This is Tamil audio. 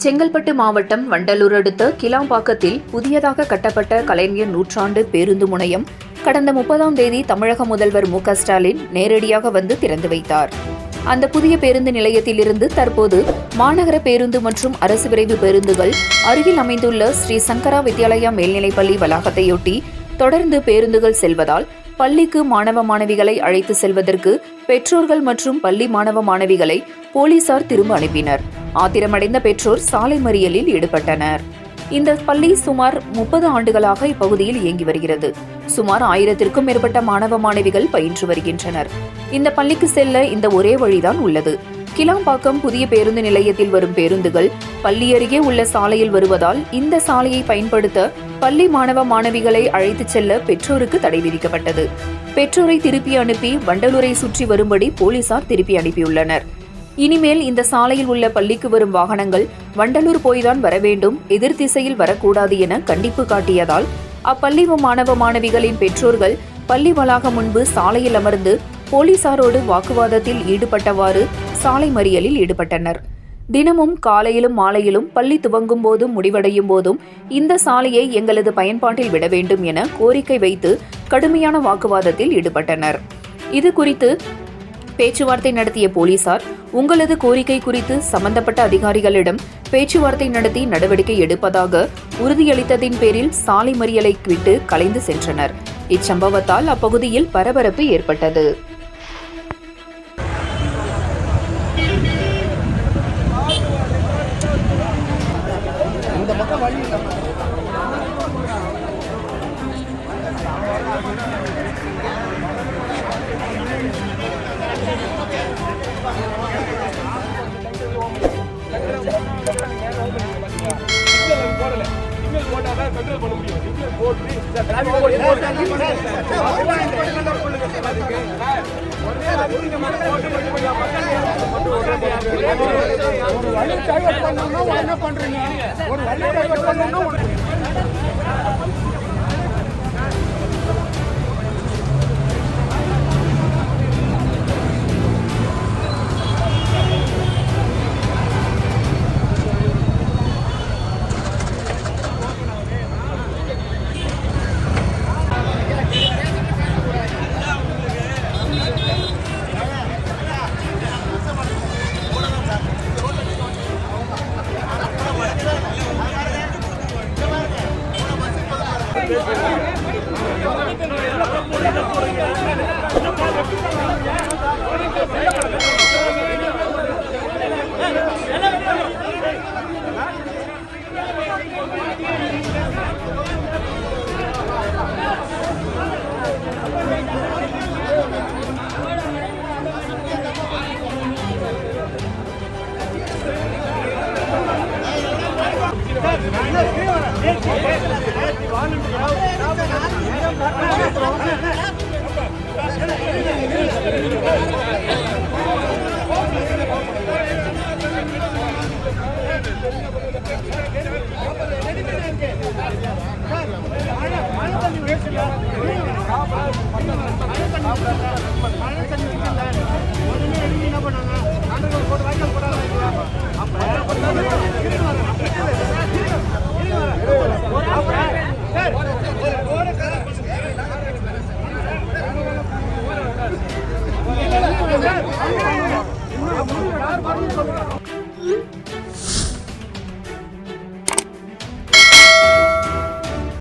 செங்கல்பட்டு மாவட்டம் வண்டலூர் அடுத்த கிளாம்பாக்கத்தில் புதியதாக கட்டப்பட்ட கலைஞர் நூற்றாண்டு பேருந்து முனையம் கடந்த 30ஆம் தேதி தமிழக முதல்வர் மு.க.ஸ்டாலின் நேரடியாக வந்து திறந்து வைத்தார். அந்த புதிய பேருந்து நிலையத்திலிருந்து தற்போது மாநகர பேருந்து மற்றும் அரசு விரைவு பேருந்துகள் அருகில் அமைந்துள்ள ஸ்ரீ சங்கரா வித்யாலயா மேல்நிலைப்பள்ளி வளாகத்தையொட்டி தொடர்ந்து பேருந்துகள் செல்வதால் பள்ளிக்கு மாணவ மாணவிகளை அழைத்து செல்வதற்கு பெற்றோர்கள் மற்றும் பள்ளி மாணவ மாணவிகளை போலீசார் திரும்ப அனுப்பினர். ஆத்திரமடைந்த பெற்றோர் சாலை மறியலில் ஈடுபட்டனர். இந்த பள்ளி சுமார் 30 ஆண்டுகளாக இப்பகுதியில் இயங்கி வருகிறது. சுமார் 1000க்கும் மேற்பட்ட மாணவ மாணவிகள் பயின்று வருகின்றனர். இந்த பள்ளிக்கு செல்ல இந்த ஒரே வழிதான் உள்ளது. கிளாம்பாக்கம் புதிய பேருந்து நிலையத்தில் வரும் பேருந்துகள் பள்ளி அருகே உள்ள சாலையில் வருவதால் இந்த சாலையை பயன்படுத்த பள்ளி மாணவ மாணவிகளை அழைத்துச் செல்ல பெற்றோருக்கு தடை விதிக்கப்பட்டது. பெற்றோரை திருப்பி அனுப்பி வண்டலூரை சுற்றி வரும்படி போலீசார் திருப்பி அனுப்பியுள்ளனர். இனிமேல் இந்த சாலையில் உள்ள பள்ளிக்கு வரும் வாகனங்கள் வண்டலூர் போய்தான் வர வேண்டும், எதிர் திசையில் வரக்கூடாது என கண்டிப்பு காட்டியதால் அப்பள்ளி மாணவ மாணவிகளின் பெற்றோர்கள் பள்ளி வளாகம் முன்பு சாலையில் அமர்ந்து போலீசாரோடு வாக்குவாதத்தில் ஈடுபட்டவாறு சாலை மறியலில் ஈடுபட்டனர். தினமும் காலையிலும் மாலையிலும் பள்ளி துவங்கும் போதும் முடிவடையும் போதும் இந்த சாலையை எங்களது பயன்பாட்டில் விட வேண்டும் என கோரிக்கை வைத்து கடுமையான வாக்குவாதத்தில் ஈடுபட்டனர். இது குறித்து பேச்சுவார்த்தை நடத்திய போலீசார் உங்களது கோரிக்கை குறித்து சம்பந்தப்பட்ட அதிகாரிகளிடம் பேச்சுவார்த்தை நடத்தி நடவடிக்கை எடுப்பதாக உறுதியளித்ததின் பேரில் சாலை மறியலை விட்டு கலைந்து சென்றனர். இச்சம்பவத்தால் அப்பகுதியில் பரபரப்பு ஏற்பட்டது. என்ன பண்றீங்க? ஒரு வழி டைவர்ட் பண்ணனும். Sir,